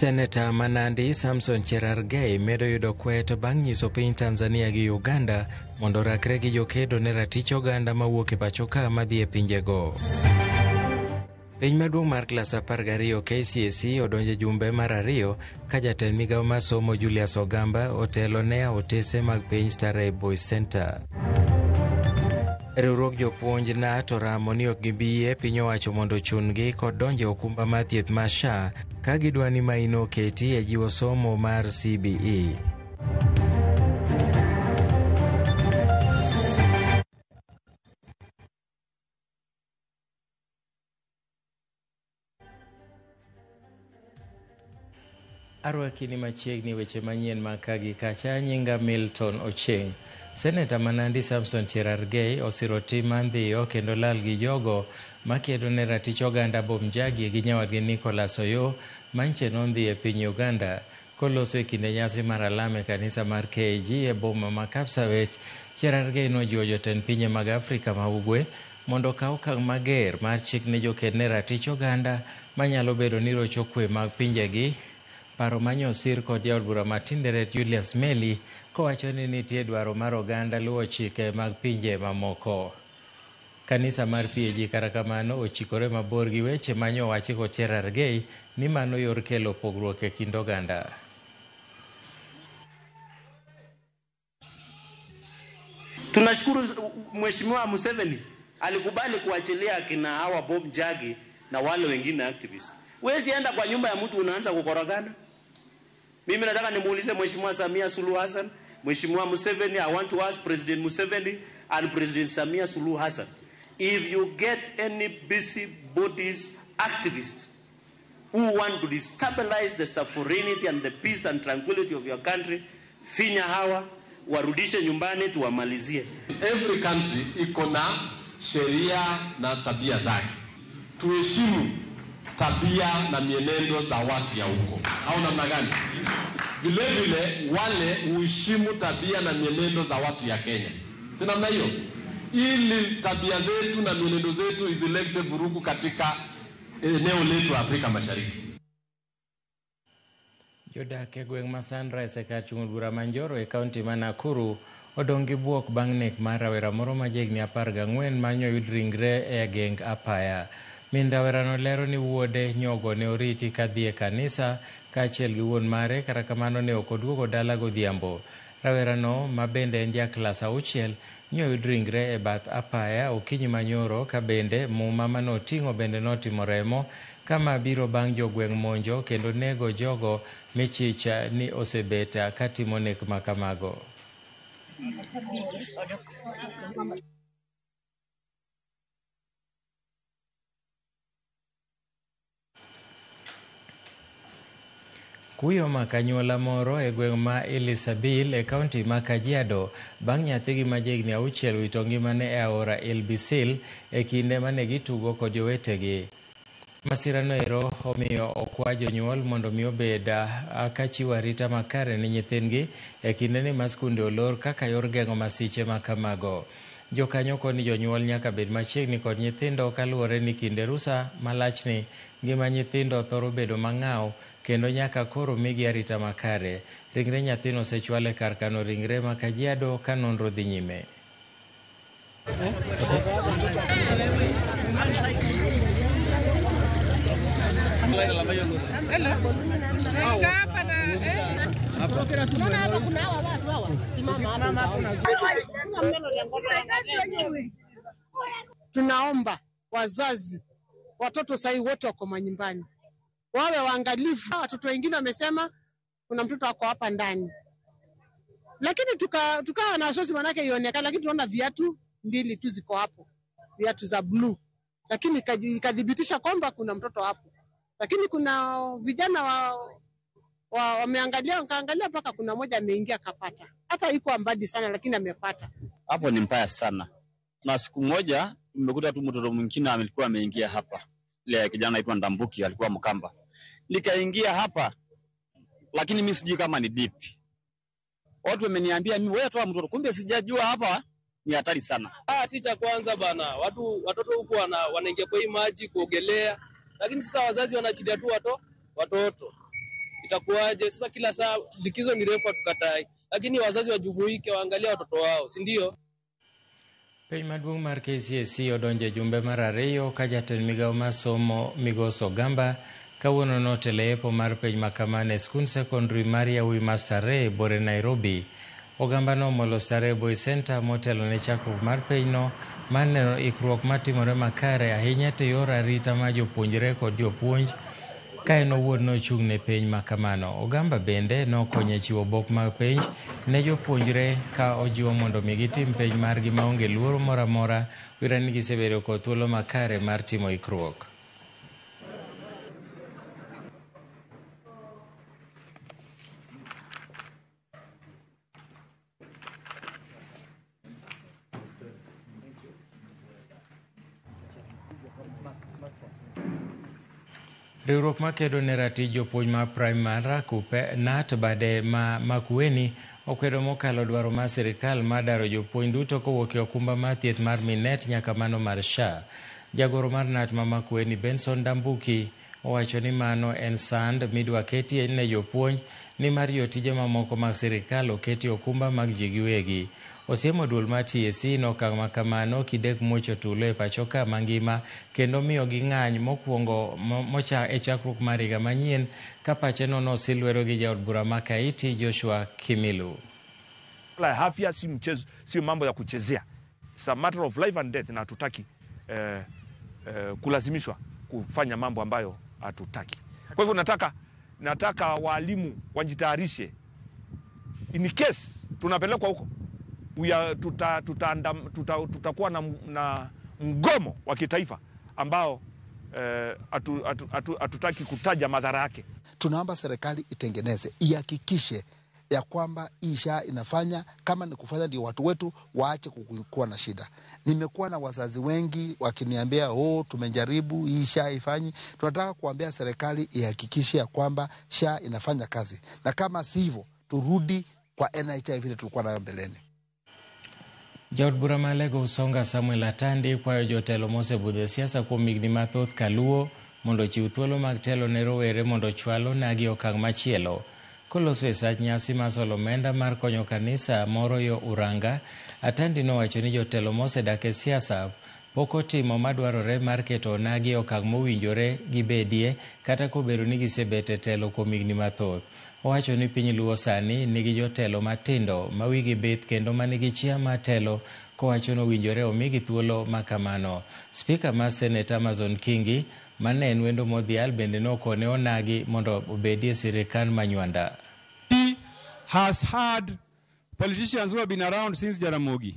Senator Manandi Samson Cherargei medo yudo kwet bang' nyiso piny Tanzania gi Uganda mondo rakre gi jokedo ne ratich oganda mawuok e pacho ka madhi e pinjego. Piny maduong' mar klas 12 KCSE odonje jumbe mar 2 ka jatend migawo mar somo Julius Ogamba otelo ne otese mag piny Starehe Boys Center. Riwruok jopuonj NAT oramo ni ok gibiyie piny owacho mondo chungi kod donje okumba mar thieth mar SHA ka gidwa ni maino keti e jiwo somo mar CBE. Arwakini machiegni weche manyien makagi kacha. Nyinga Milton Ocheng. Senator Manandi Samson Cherargei osiro tim mandhiyo kendo lal gi jogo makedo ne ratich oganda Bomjagi gi nyawadgi Nicholas Oyoo manche nondhi e piny Uganda koloso e kinde nyasi mar alama e kanisa mar KG e boma ma Kapsabet. Cherargei nojiwo jotend pinje mag Afrika ma Ugwe mondo kaw okang' mager mar chik ne joked ne ratich oganda manyalo bedo ni rocho kwe mag pinjegi. Paro manyosir kod jaod bura ma Tinderet Julius Meli kowacho ni nitie dwaro mar oganda luwo chike mag pinje mamoko. Kanisa mar PAG kata kamano ochikore mabor gi weche manyowachi kod Cherargei ni mano yor kelo pogruok e kind oganda. Tunashukuru Mheshimiwa Museveni alikubali kuachilia akina hawa Bomjagi na wale wengine activists. Wewe sienda kwa nyumba ya mtu unaanza kukorogana. Mimi nataka nimuulize Mheshimiwa Samia Suluhu Hassan, Mheshimiwa Museveni, I want to ask President Museveni and President Samia Suluhu Hassan, if you get any busy bodies activists who want to destabilize the sovereignty and the peace and tranquility of your country, finya hawa, warudishe nyumbani tuwamalizie. Every country iko na sheria na tabia zake. Tuheshimu tabia na mienendo za watu ya huko. Au namna gani? Vile vile wale uheshimu tabia na mienendo za watu ya Kenya. Si namna hiyo? Ili tabia zetu na mienendo zetu isilete vurugu katika eneo letu Afrika Mashariki. Jodak e gweng' ma Sunrise e kar chung' bura Manjoro e kaunti ma Nakuru odong' gi buok bang' nek mar rawera moro ma jahigni 14 manyoyud ringre e geng apaya. Min rawerano lero ni wuode nyogo ne oriti kadhi e kanisa kaachiel gi wuon mare, kata kamano ne ok oduogo dala godhiambo. Rawerano ma bende en ja klas 6 nyoyud ringre e bath apaya okinyi manyoro, ka bende muma manoting'o bende notimo remo, kama biro bang' jogweng' monjo kendo nego jogo michicha ni osebet katimo nek makamago. Kuyo makanyuola moro e gweng' ma Ilisabil e kaunti ma Kajiado bang' nyathigi ma jahigni 6 wito ngimane e aora Ilbisil e kinde mane gitugo kod jowetegi. Masirano ero omiyo okwa jonyuol mondo mi obed kachiwo arita makare ne nyithindgi e kinde ni ma skunde olor kaka yor geng'o masiche makamago. Jokanyo koni jonyuol nyaka bed machiegni kod nyithindo kaluwore ni kinde rusa malachni ngima nyithindo thoro bedo mang'aw kendo nyaka koro migi arita makare. Ringre nyathino osechwal e kar kano ringre ma Kajiado ka nonro dhi nyime. Tunaomba wazazi, watoto sahi wote wako manyumbani, wawe waangalifu. Watoto wengine wamesema kuna mtoto wako hapa ndani, lakini tukawa na wasiwasi manake ionekana, lakini tunaona viatu 2 tu ziko hapo, viatu za blue, lakini ikadhibitisha kwamba kuna mtoto hapo. Lakini kuna vijana wameangalia wakaangalia mpaka kuna mmoja ameingia akapata. Hata iko mbali sana lakini amepata. Hapo ni mbaya sana. Na siku moja nimekuta tu mtoto mwingine alikuwa ameingia hapa. Ile kijana anaitwa Ndambuki alikuwa Mkamba. Nikaingia hapa lakini mimi sijui kama ni dipi. Watu wameniambia mimi wewe toa mtoto, kumbe sijajua hapa ni hatari sana. Si cha kwanza bana. Watoto huko wanaingia kwa hii maji kuogelea. Lakini sasa wazazi wanachilia tu watoto. itakuwaje? Sasa kila saa likizo ni refu tukatai, lakini wazazi wajumuike, waangalia watoto wao, si ndio? Piny maduong' mar KCSE odonje jumbe mar ariyo ka jatend migao mar somo Migos Ogamba kawuono notelo epo mar penj makamane skund sekondari mar Yawuyi ma Starehe bore Nairobi. Ogamba nomolo Starehe Boys Center motelo ne chakruok mar penyno mar neno ikruok matimore makare ahinya te yor arita mar jopuonjre kod jopuonj ka en owuon nochung' ne penj makamano. Ogamba bende nokonyo chiwo obok mag penj ne jopuonjre ka ojiwo mondo mi gitim penj margi maonge luoro moro amora, wira ni gisebedo kod thuolo makare mar timo ikruok. Riwruok makedo ne ratich jopuonj ma primary KUPPET bade ma Makueni okwedo mokalo dwaro mar sirikal mar daro jopuonj duto kowuok e okumba mar thieth mar Minet nyaka mano mar SHA. Jagoro mar NAT ma Makueni Benson Ndambuki owacho ni mano en sand midwa ketie ne jopuonj ni mar jotije mamoko mag sirikal oketi okumba mag ji giwegi. Osiemo duol mar TSC nokang' makamano kidek muocho tulo e pachoka mangima kendo miyo gi ng'any mokwongo mocha e chakruok mar higa manyien ka pacheno nosilwero gi jaod bura ma Kaiti Joshua Kimilu. Afya si mchezo, sio mambo ya kuchezea. It's a matter of life and death na hatutaki kulazimishwa kufanya mambo ambayo hatutaki. Kwa hivyo nataka walimu wajitayarishe in case tunapelekwa huko. Tutakuwa na mgomo wa kitaifa ambao hatutaki kutaja madhara yake. Tunaomba serikali itengeneze, ihakikishe ya kwamba hii SHA inafanya, kama ni kufanya ndio watu wetu waache kuwa na shida. Nimekuwa na wazazi wengi wakiniambia tumejaribu hii SHA ifanyi. Tunataka kuambia serikali ihakikishe ya kwamba SHA inafanya kazi, na kama sivyo turudi kwa NHI vile tulikuwa nayo mbeleni. Jaod bura ma Lego Usonga Samuel Atandi kwayo jotelo mosebudho siasa kuom higni mathoth kaluo mondo chiw thuolo mag telo ne rowere mondo chwalo nagi okang' machielo. Koloso e sach nyasi mar solomenda mar konyo kanisa moro yo Uranga, Atandi nowacho ni jotelo mosedak e siasa pok otimo madwarore mar keto nagi okang' mowinjore gibedie kata kobedo ni gisebet e telo kuom higni mathoth. Owacho ni piny Luo sani nigi jotelo matindo ma wigi bith kendo manigi chia matelo, kowacho no winjore omigi thuolo makamano. Spika mar Senate Amazon Kingi mane en wendo modhial bende nokone onagi mondo obedie sirikal manywanda. He has had politicians who have been around since Jaramogi.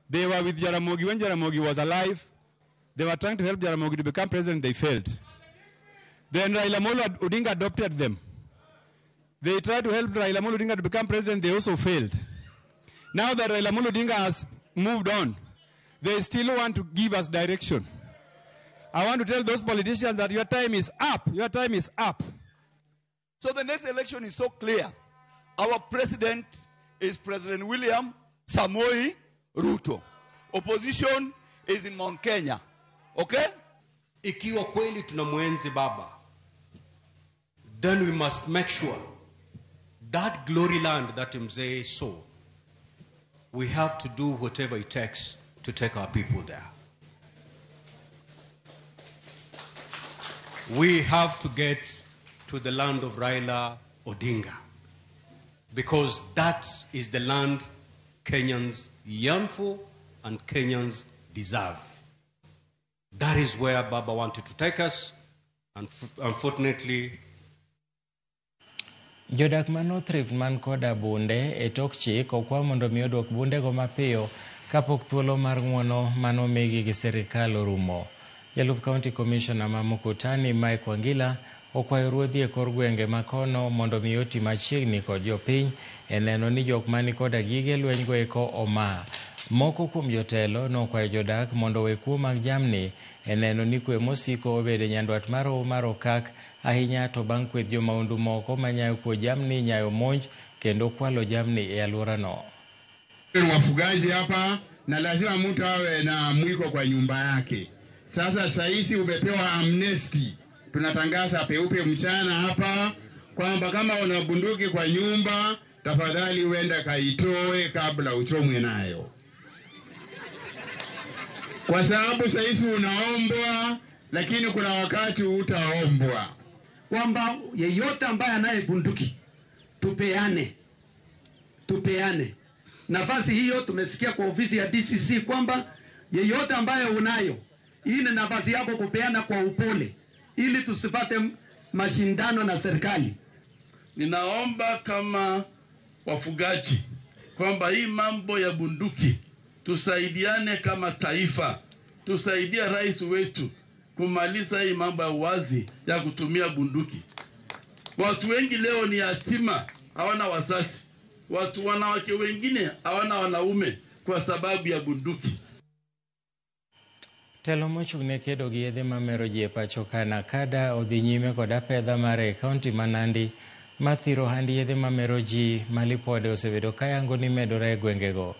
They were with Jaramogi when Jaramogi was alive. They were trying to help Jaramogi to become president. They failed. Then Raila Amolo Odinga adopted them. They tried to help Raila Amolo Odinga to become president. They also failed. Now that Raila Amolo Odinga has moved on, they still want to give us direction. I want to tell those politicians that your time is up. Your time is up. So the next election is so clear. Our president is President William Samoei Ruto. Opposition is in Mount Kenya. Okay? Ikiwa kweli tunamwenzi baba, then we must make sure that glory land that Mzee saw, we have to do whatever it takes to take our people there. We have to get to the land of Raila Odinga, because that is the land Kenyans yearn for and Kenyans deserve. That is where Baba wanted to take us, and unfortunately, jodak man North Rift man koda bunde e tok chik okwa mondo mi odwok bunde go mapiyo kapok thuolo mar ng'uono manomigi gi sirikal orumo. Jalup County Commissioner ma Mukutani Mike Wangila okwayo ruodhi e kor gwenge makono mondo mi oti machiegni kod jopiny e neno ni jok mani koda gige lweny go eko oma. Moko kuom jotelo nokwayo jodak mondo we kuo mag jamni e neno ni kwe mosiko obede nyandwat mar okak ahinya to bang' kweth jomaundu moko manyayo kuo jamni nyayo monj kendo kwalo jamni e alworano. Wafugaji hapa na lazima mtu awe na mwiko kwa nyumba yake. Sasa saisi umepewa amnesty. Tunatangaza peupe mchana hapa, kwamba kama una bunduki kwa nyumba, tafadhali uenda kaitoe kabla uchomwe nayo, kwa sababu saizi unaombwa, lakini kuna wakati utaombwa. Kwamba yeyote ambaye anaye bunduki tupeane nafasi hiyo. Tumesikia kwa ofisi ya DCC kwamba yeyote ambaye unayo, hii ni nafasi yako kupeana kwa upole, ili tusipate mashindano na serikali. Ninaomba kama wafugaji kwamba hii mambo ya bunduki tusaidiane kama taifa, tusaidie rais wetu kumaliza hii mambo ya uwazi ya kutumia bunduki. Watu wengi leo ni yatima, hawana wazazi. Wanawake wengine hawana wanaume kwa sababu ya bunduki. Telo mochung'ne kedo gi yedhe mamero ji e pacho ka NACADA odhi nyime kod apedha mare e kaunti ma Nandi mathiro handi yedhe mamero ji ma lipode osebedo kayango ni medore e gwengego.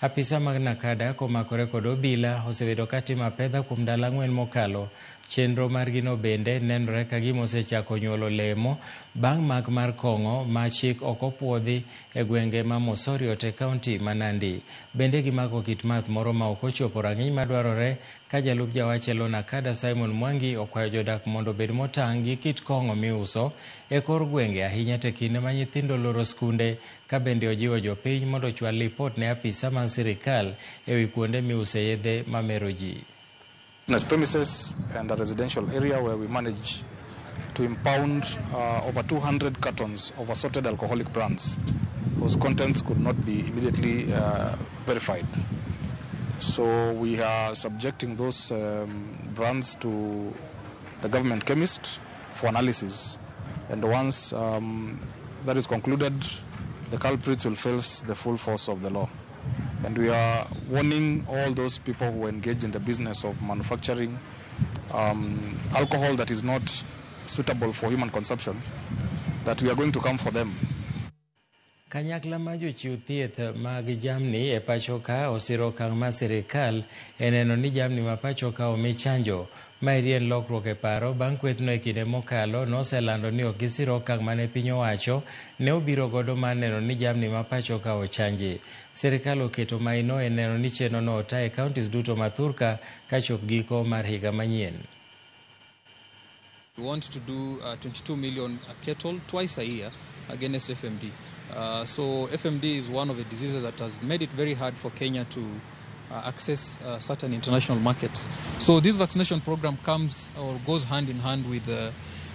Apisa mag NACADA komakore kod obila osebedo katimo apedha kuom ndalo 4 mokalo. Chenro margino bende nenore ka gima osechako nyuolo lemo bang' mak mar kong'o ma chik ok opuodhi e gwenge ma Mosorio te kaunti ma Nandi. Bende gimako kit math moro ma ok ochopo rang'iny madwarore ka jalup jawachelo NACADA Simon Mwangi okwayo jodak mondo obed motang' gi kit kong'o miuso e kor gwenge ahinya te kinde ma nyithindo loro skunde, ka bende ojiwo jopiny mondo ochwal lipot ne apisa mag sirikal e wi kuonde miuse yedhe mamero ji. Premises and a residential area where we manage to impound over 200 cartons of assorted alcoholic brands whose contents could not be immediately verified. So we are subjecting those brands to the government chemist for analysis, and once that is concluded, the culprits will face the full force of the law. And we are warning all those people who engage in the business of manufacturing alcohol that is not suitable for human consumption, that we are going to come for them. Kanyakla ma jochiw thieth mag jamni e pacho ka osiro okang' ma sirikal e neno ni jamni ma pacho ka omi chanjo. Maeri en lokruok e paro bang' kwethno e kinde mokalo noselando ni ok gisiro okang' mane piny owacho ne obiro godo mar neno ni jamni ma pacho ka ochanji. Sirikal oketo maino e neno ni chenrono ota e kauntis duto ma Thurka ka chop giko mar higa manyien. We want to do 22 million cattle twice a year against FMD. So FMD is one of the diseases that has made it very hard for Kenya to access certain international markets. So this vaccination program comes or goes hand in hand with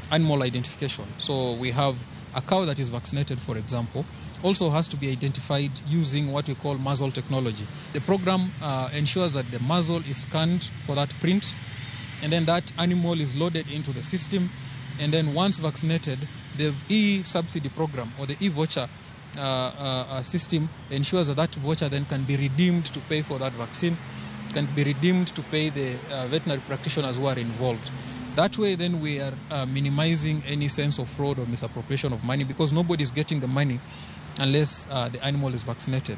animal identification. So we have a cow that is vaccinated, for example, also has to be identified using what we call muzzle technology. The program ensures that the muzzle is scanned for that print, and then that animal is loaded into the system, and then once vaccinated, the e-subsidy program or the e-voucher system ensures that that voucher then can be redeemed to pay for that vaccine, can be redeemed to pay the veterinary practitioners who are involved. That way then we are minimizing any sense of fraud or misappropriation of money, because nobody is getting the money unless the animal is vaccinated.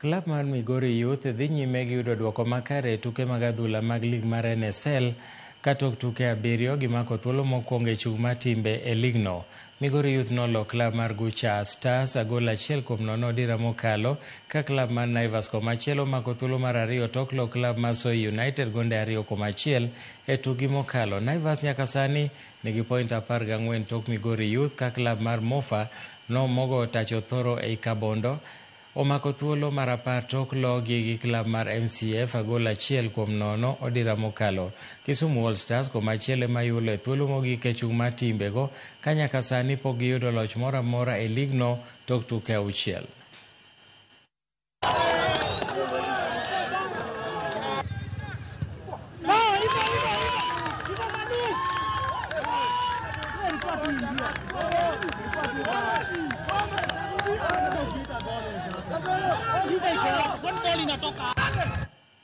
Klab mar Migori Youth dhi nyime gi yudo dwoko makare e tuke mag adhula mag lig mar NSL ka tok tuke 7 gimako thuolo mokwongo e chung' mar timbe e ligno. Migori Youth nolo klab mar Gucha Stars 1-0 dira mokalo, ka klab mar Naivas komachielo mako thuolo mar 2 tok lo klab mar Soy United gonde 2-1 e tugi mokalo. Naivas nyaka sani nigi point 14 tok Migori Youth, ka klab mar Mofa nomogo tacho thoro ei Kabondo omako thuolo mar 10 tok logi gi klab mar MCF 1-0 odira mokalo. Kisumu All Stars komachielo mayulo e thuolo mogik e chung' mar timbego, ka nyaka sani pok giyudo loch moro amora e ligno tok tuke 6.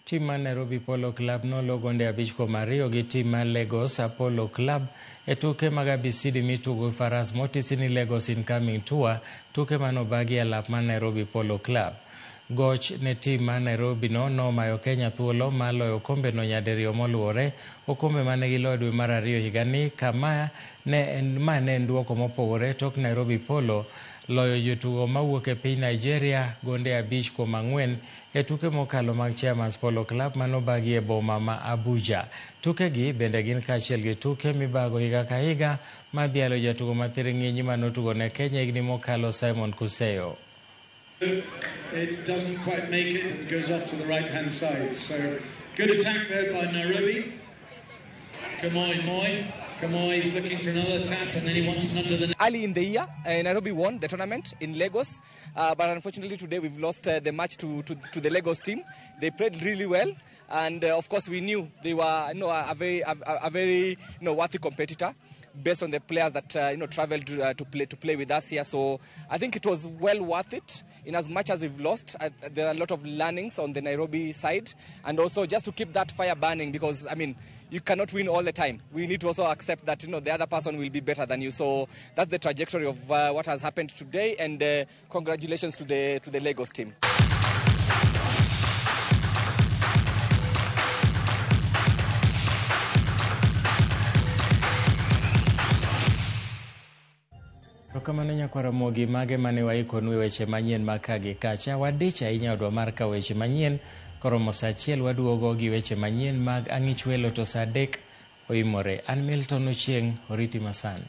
Tim mar Nairobi Polo Club nologo nde 5-2 gi tim mar Lagos Apollo Club e tuke mag ABCD mitugo faras motisi ni Lagos Incoming Tour, tuke manobagi e lap mar Nairobi Polo Club. Goch ne tim mar Nairobi nomayo Kenya thuolo mar loyo okombe no nyadiriyo moluwore, okombe mane giloyo dwe mar 2 higani. Kama ne en duoko mopogore tok Nairobi Polo loyo jotugo mawuok e piny Nigeria gonde 5-4 e tuke mokalo mag Chairman's Polo Club manobagi e boma ma Abuja. Tukegi bende gin kaachiel gi tuke mibago higa ka higa madhialo jatugo mathiring'inyi manotugo ne Kenya higni mokalo Simon Kuseyo. It doesn't quite make it and goes off to the right-hand side. So good attack there by Nairobi. Kamoy is looking for another tap and then he wants it under the net. Early in the year, Nairobi won the tournament in Lagos, but unfortunately today we've lost the match to the Lagos team. They played really well, and of course we knew they were a very worthy competitor based on the players that traveled to play with us here. So I think it was well worth it. In as much as we've lost, there are a lot of learnings on the Nairobi side, and also just to keep that fire burning, because I mean you cannot win all the time. We need to also accept that the other person will be better than you. So that's the trajectory of what has happened today, and congratulations to the Lagos team. Kamano nyakwara mogi mage mane waikonu weche manyien makagi kacha. Wadich ahinya odwa mar ka weche manyien koromo saa 1 waduogo gi weche manyien mag ang'ich welo to saa 3 oimore. An Milton Ochieng, oriti masani.